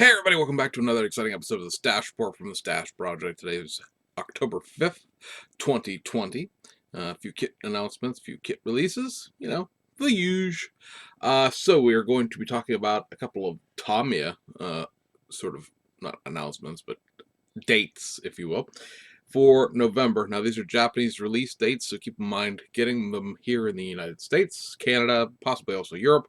Hey everybody, welcome back to another exciting episode of the Stash Report from the Stash Project. Today is October 5th, 2020. A few kit announcements, a few kit releases, the huge. So we are going to be talking about a couple of Tamiya, sort of, not announcements, but dates, if you will, for November. Now these are Japanese release dates, so keep in mind getting them here in the United States, Canada, possibly also Europe.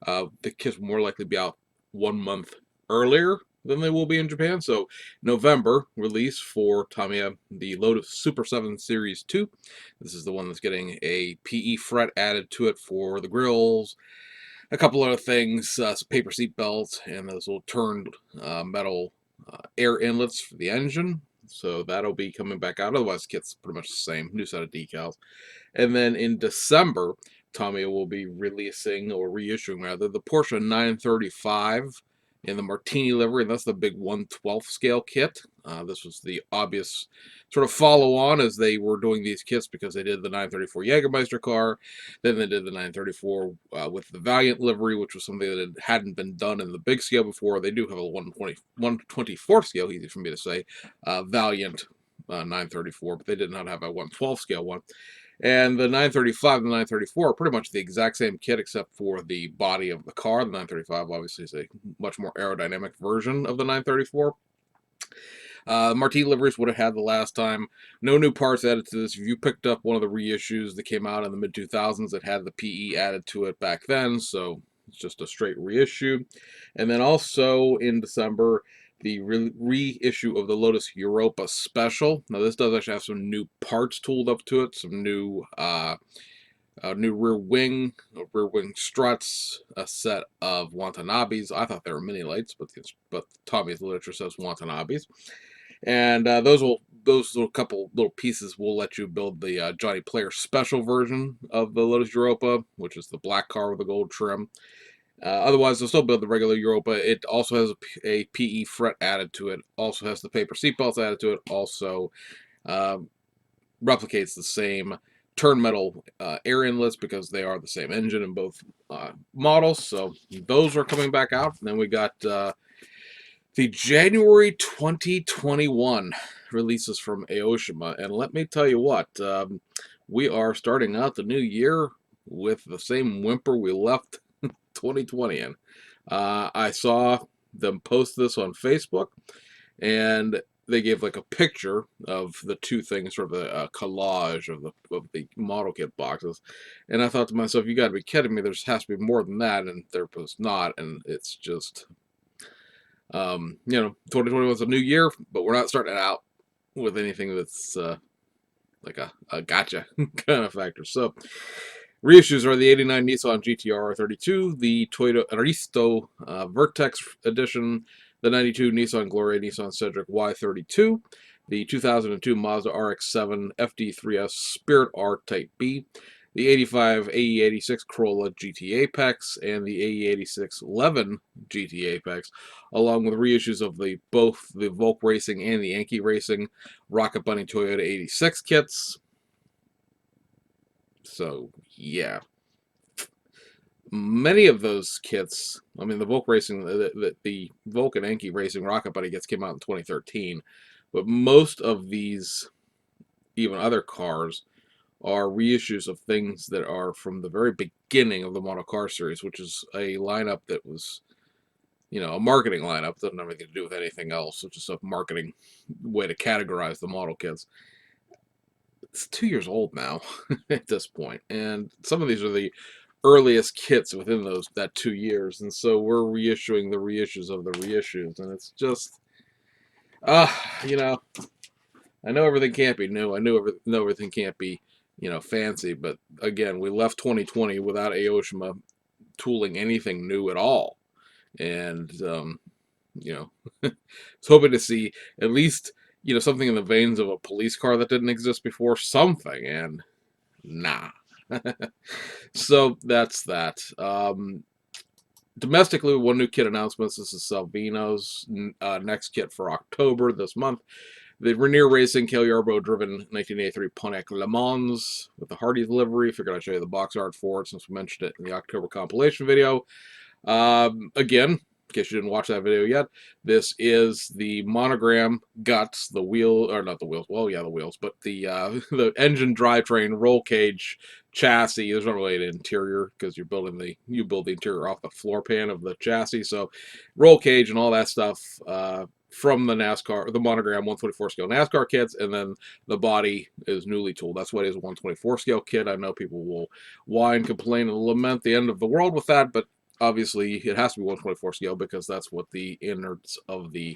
The kits will more likely be out 1 month earlier than they will be in Japan. So November release for Tamiya, the Lotus Super 7 Series 2. This is the one that's getting a PE fret added to it for the grills, a couple other things, some paper seat belts, and those little turned metal air inlets for the engine. So that'll be coming back out. Otherwise, the kit's pretty much the same. New set of decals. And then in December, Tamiya will be releasing, or reissuing rather, the Porsche 935 in the Martini livery, and that's the big 1/12 scale kit. This was the obvious sort of follow-on as they were doing these kits because they did the 934 Jägermeister car, then they did the 934 with the Valiant livery, which was something that hadn't been done in the big scale before. They do have a 124 scale, easy for me to say, Valiant 934, but they did not have a 1/12 scale one. And the 935 and the 934 are pretty much the exact same kit except for the body of the car. The 935 obviously is a much more aerodynamic version of the 934. Martini liveries would have had the last time. No new parts added to this. If you picked up one of the reissues that came out in the mid-2000s, it had the PE added to it back then, so it's just a straight reissue. And then also in December, the reissue of the Lotus Europa Special. Now this does actually have some new parts tooled up to it, some new new rear wing struts, a set of Watanabes. I thought they were mini lights, but Tommy's literature says Watanabes. And those little couple little pieces will let you build the Johnny Player special version of the Lotus Europa, which is the black car with the gold trim. Otherwise, they'll still build the regular Europa. It also has a PE fret added to it. Also has the paper seatbelts added to it. Also replicates the same turn metal air inlets because they are the same engine in both models. So those are coming back out. And then we got the January 2021 releases from Aoshima. And let me tell you what, we are starting out the new year with the same whimper we left 2020 in. I saw them post this on Facebook, and they gave like a picture of the two things, sort of a collage of the model kit boxes, and I thought to myself, "You got to be kidding me! There has to be more than that," and there was not, and it's just, 2020 was a new year, but we're not starting out with anything that's like a gotcha kind of factor. So reissues are the 89 Nissan GTR R32, the Toyota Aristo Vertex Edition, the 92 Nissan Gloria Nissan Cedric Y32, the 2002 Mazda RX-7 FD3S Spirit R Type B, the 85 AE86 Corolla GT Apex, and the AE86 Levin GT Apex, along with reissues of both the Volk Racing and the Yankee Racing Rocket Bunny Toyota 86 kits. So, yeah. Many of those kits, I mean, the Volk Racing, the Volk and Yankee Racing Rocket Bunny kits came out in 2013, but most of these, even other cars, are reissues of things that are from the very beginning of the model car series, which is a lineup that was, a marketing lineup that doesn't have anything to do with anything else. It's just a marketing way to categorize the model kits. It's 2 years old now at this point, and some of these are the earliest kits within that 2 years, and so we're reissuing the reissues of the reissues, and it's just, you know, I know everything can't be new. I know everything can't be, fancy, but again, we left 2020 without Aoshima tooling anything new at all, and was hoping to see at least something in the veins of a police car that didn't exist before, something, and nah. So that's that. Domestically, one new kit announcements. This is Salvino's next kit for October this month. The Rainier Racing Cale Yarborough driven 1983 Pontiac Le Mans with the Hardy livery. Figured I'd show you the box art for it since we mentioned it in the October compilation video. Again, case you didn't watch that video yet, this is the monogram guts, the wheel, or not the wheels, well, yeah, the wheels, but the the engine drivetrain roll cage chassis. There's not really an interior because you build the interior off the floor pan of the chassis. So roll cage and all that stuff from the NASCAR, the monogram 124 scale NASCAR kits, and then the body is newly tooled. That's what is a 124 scale kit. I know people will whine, complain, and lament the end of the world with that, but obviously it has to be 124 scale because that's what the innards of the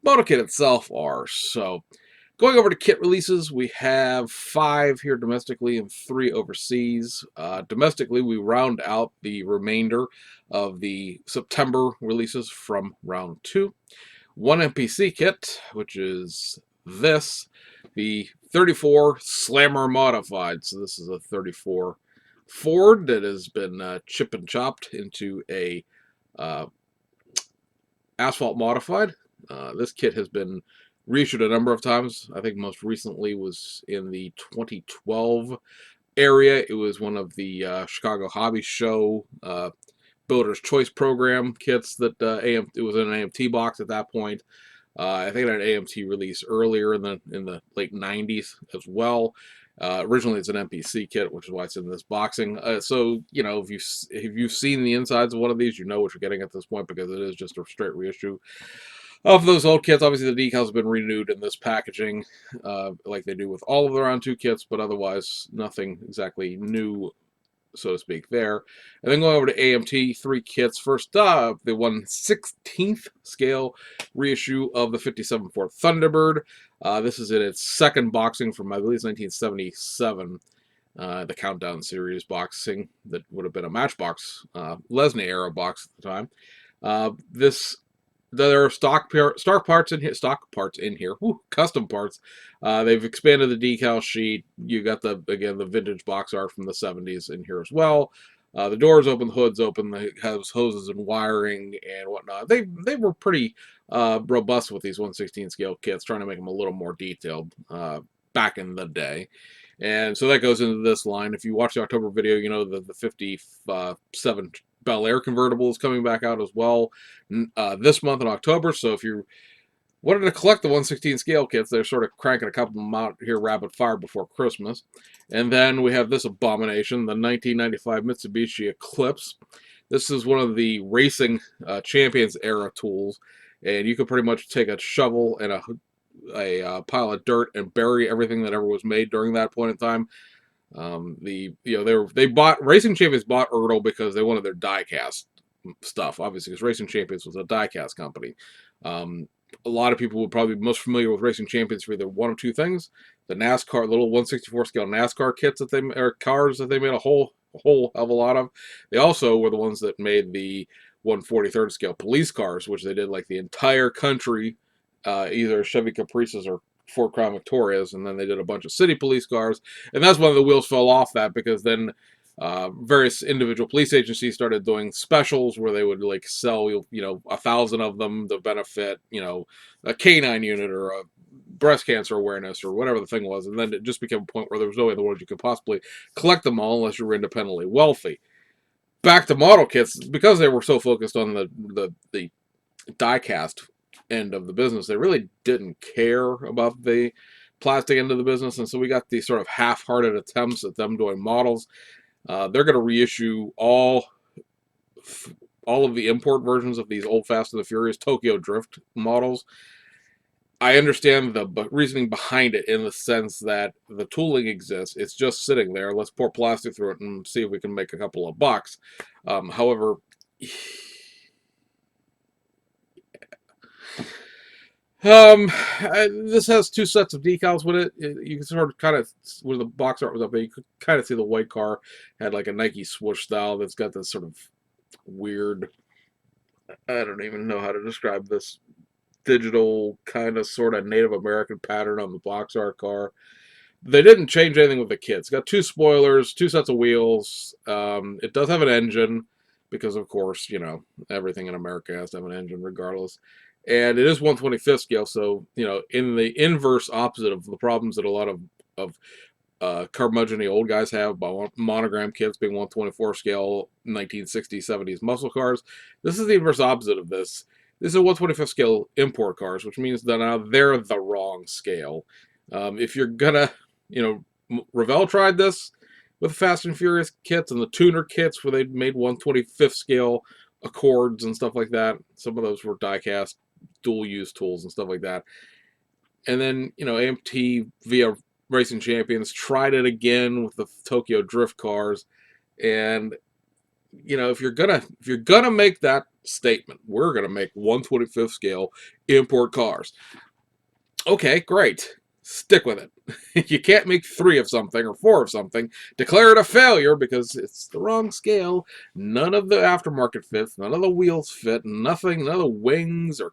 motor kit itself are. So going over to kit releases, we have 5 here domestically and 3 overseas. Domestically, we round out the remainder of the September releases from round 2. One NPC kit, which is this, the 34 Slammer Modified. So this is a 34 Ford that has been chip and chopped into a asphalt modified. This kit has been reissued a number of times. I think most recently was in the 2012 area. It was one of the Chicago Hobby Show Builder's Choice Program kits that it was in an AMT box at that point. I think it had an AMT release earlier in the late 90s as well. Originally, it's an NPC kit, which is why it's in this boxing. So you know, if you've seen the insides of one of these, you know what you're getting at this point because it is just a straight reissue of those old kits. Obviously, the decals have been renewed in this packaging, like they do with all of the round 2 kits, but otherwise nothing exactly new, so to speak, there. And then going over to AMT, 3 kits. First up, the 1/16th scale reissue of the 57 Ford Thunderbird. This is in its second boxing from, I believe, 1977. The Countdown series boxing that would have been a Matchbox Lesney era box at the time. There are stock parts in here. Woo, custom parts. They've expanded the decal sheet. You got the vintage box art from the 70s in here as well. The doors open, the hood's open. It has hoses and wiring and whatnot. They were pretty robust with these 1/16 scale kits, trying to make them a little more detailed back in the day. And so that goes into this line. If you watch the October video, you know that the 57 Bel Air convertible is coming back out as well this month in October. So if you wanted to collect the 1/16 scale kits, they're sort of cranking a couple of them out here rapid fire before Christmas. And then we have this abomination, the 1995 Mitsubishi Eclipse. This is one of the Racing Champions era tools, and you could pretty much take a shovel and a pile of dirt and bury everything that ever was made during that point in time. Racing Champions bought Ertl because they wanted their diecast stuff, obviously, because Racing Champions was a diecast company. A lot of people would probably be most familiar with Racing Champions for either one of two things: the NASCAR little 1/64 scale NASCAR kits cars that they made a whole hell of a lot of. They also were the ones that made the 1/43 scale police cars, which they did like the entire country, either Chevy Caprices or Ford Crown Victorias, and then they did a bunch of city police cars, and that's when the wheels fell off that, because then various individual police agencies started doing specials where they would like sell 1,000 of them to benefit a canine unit or a breast cancer awareness or whatever the thing was, and then it just became a point where there was no way in the world you could possibly collect them all unless you were independently wealthy. Back to model kits, because they were so focused on the die-cast end of the business, they really didn't care about the plastic end of the business, and so we got these sort of half-hearted attempts at them doing models. They're going to reissue all of the import versions of these old Fast and the Furious Tokyo Drift models. I understand the reasoning behind it in the sense that the tooling exists. It's just sitting there. Let's pour plastic through it and see if we can make a couple of bucks. However, this has 2 sets of decals with it. You can sort of kind of, where the box art was up there, you could kind of see the white car had like a Nike swoosh style that's got this sort of weird, I don't even know how to describe this, digital kind of sort of Native American pattern on the box art car. They didn't change anything with the kit. It's got 2 spoilers, 2 sets of wheels. It does have an engine because, of course, everything in America has to have an engine regardless. And it is 1/25th scale, so, in the inverse opposite of the problems that a lot of curmudgeon the old guys have by monogram kits being 124 scale 1960s, 70s muscle cars. This is the inverse opposite of this. This is a 125th scale import cars, which means that now they're the wrong scale. If you're gonna, Revell tried this with Fast and Furious kits and the tuner kits where they made 125th scale Accords and stuff like that. Some of those were die-cast dual use tools and stuff like that. And then, AMT via Racing Champions tried it again with the Tokyo Drift cars. And, if you're gonna make that statement, we're gonna make 125th scale import cars. Okay, great. Stick with it. You can't make 3 of something or 4 of something. Declare it a failure because it's the wrong scale. None of the aftermarket fits. None of the wheels fit. Nothing. None of the wings or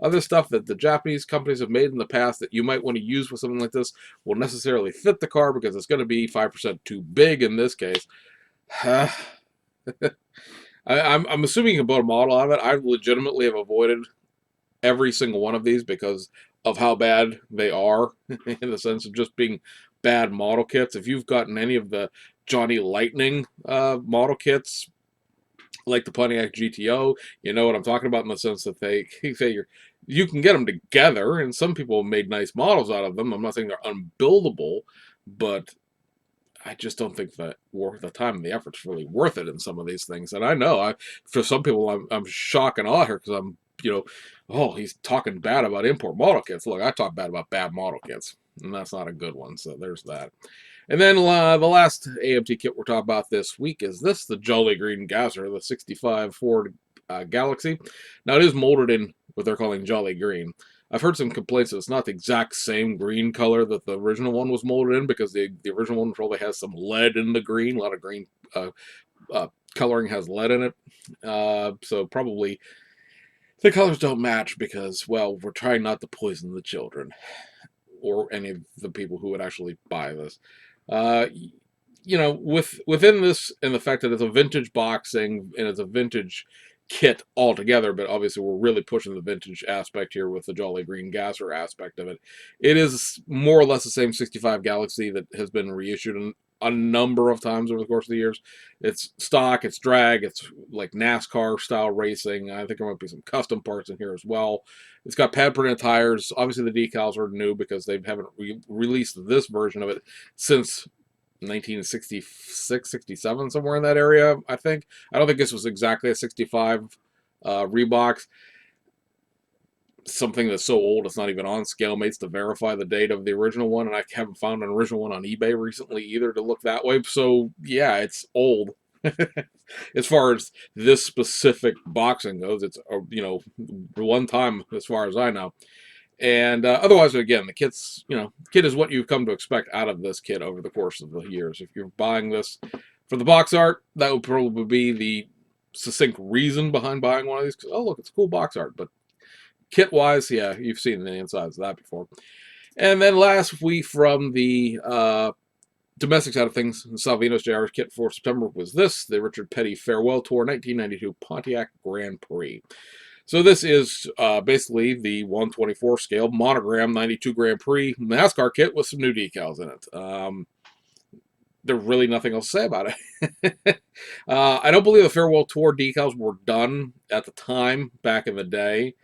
other stuff that the Japanese companies have made in the past that you might want to use with something like this will necessarily fit the car because it's going to be 5% too big in this case. I'm assuming you can build a model out of it. I legitimately have avoided every single one of these because of how bad they are in the sense of just being bad model kits. If you've gotten any of the Johnny Lightning model kits, like the Pontiac GTO, you know what I'm talking about in the sense that you can get them together, and some people have made nice models out of them. I'm not saying they're unbuildable, but I just don't think that the time and the effort's really worth it in some of these things. And I know, for some people, I'm shocked and awe here because I'm, oh, he's talking bad about import model kits. Look, I talk bad about bad model kits, and that's not a good one. So there's that. And then the last AMT kit we're talking about this week is the Jolly Green Gasser, the 65 Ford Galaxy. Now, it is molded in what they're calling Jolly Green. I've heard some complaints that it's not the exact same green color that the original one was molded in because the original one probably has some lead in the green. A lot of green coloring has lead in it. So probably the colors don't match because, well, we're trying not to poison the children or any of the people who would actually buy this. Within this and the fact that it's a vintage boxing and it's a vintage kit altogether, but obviously we're really pushing the vintage aspect here with the Jolly Green Gasser aspect of it. It is more or less the same 65 Galaxy that has been reissued a number of times over the course of the years. It's stock, it's drag, it's like NASCAR style racing. I think there might be some custom parts in here as well. It's got pad printed tires. Obviously the decals are new because they haven't released this version of it since 1966, 67, somewhere in that area, I think. I don't think this was exactly a 65 Reeboks. Something that's so old it's not even on ScaleMates to verify the date of the original one, and I haven't found an original one on eBay recently either to look that way. So yeah, it's old. As far as this specific boxing goes, it's one time as far as I know. And otherwise, again, the kit is what you've come to expect out of this kit over the course of the years. If you're buying this for the box art, that would probably be the succinct reason behind buying one of these. Because, oh, look, it's cool box art. But kit-wise, yeah, you've seen the insides of that before. And then lastly, from the domestic side of things, Salvino's JR's kit for September was the Richard Petty Farewell Tour 1992 Pontiac Grand Prix. So this is basically the 124 scale monogram 92 Grand Prix NASCAR kit with some new decals in it. There's really nothing else to say about it. I don't believe the Farewell Tour decals were done at the time back in the day.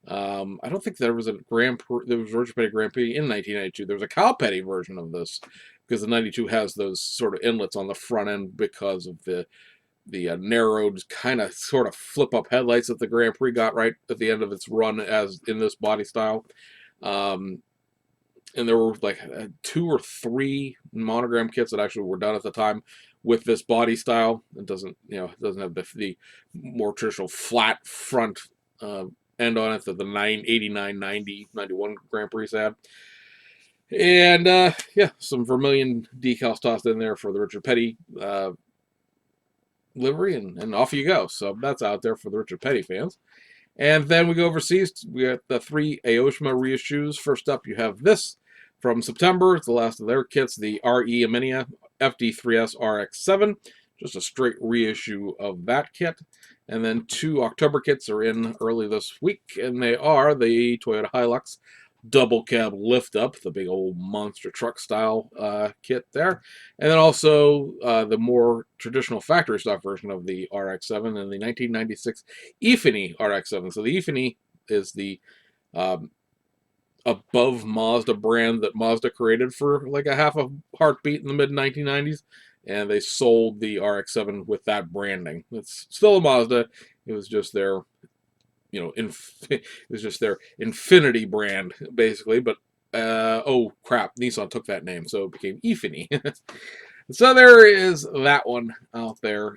I don't think there was a Grand Prix. There was a Richard Petty Grand Prix in 1992. There was a Kyle Petty version of this because the 92 has those sort of inlets on the front end because of the narrowed kind of sort of flip up headlights that the Grand Prix got right at the end of its run as in this body style. And there were like 2 or 3 monogram kits that actually were done at the time with this body style. It doesn't have the more traditional flat front end on it that the 89, 90, 91 Grand Prix had. And yeah, some vermilion decals tossed in there for the Richard Petty livery, and off you go. So that's out there for the Richard Petty fans. And then we go overseas. We got the 3 Aoshima reissues. First up, you have this from September. It's the last of their kits, the RE Aminia FD3S RX7. Just a straight reissue of that kit. And then 2 October kits are in early this week, and they are the Toyota Hilux double cab lift up, the big old monster truck style kit there, and then also the more traditional factory stock version of the RX-7 and the 1996 Ifany RX-7. So the Ifany is the um, above Mazda brand that Mazda created for like a half a heartbeat in the mid 1990s, and they sold the RX-7 with that branding. It's still a Mazda. It was just their it was just their Infinity brand, basically. But oh crap, Nissan took that name, so it became Ifany. So there is that one out there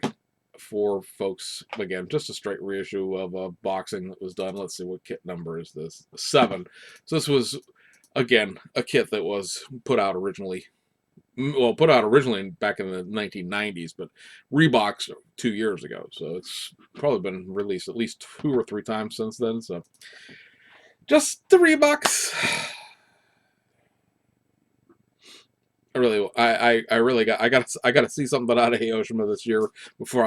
for folks. Again, just a straight reissue of a boxing that was done. Let's see, what kit number is this? 7. So this was, again, a kit that was put out originally. Well, put out originally back in the 1990s, but reboxed 2 years ago. So it's probably been released at least 2 or 3 times since then. So just the Reeboks. I gotta see something out of Hiroshima this year before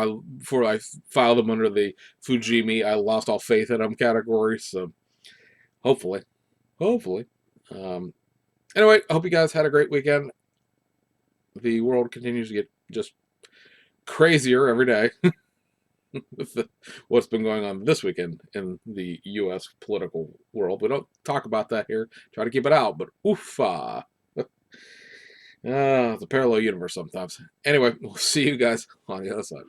I file them under the Fujimi I lost all faith in them category. So hopefully. Um, anyway, I hope you guys had a great weekend. The world continues to get just crazier every day with what's been going on this weekend in the U.S. political world. We don't talk about that here. Try to keep it out, but oofa. It's a parallel universe sometimes. Anyway, we'll see you guys on the other side.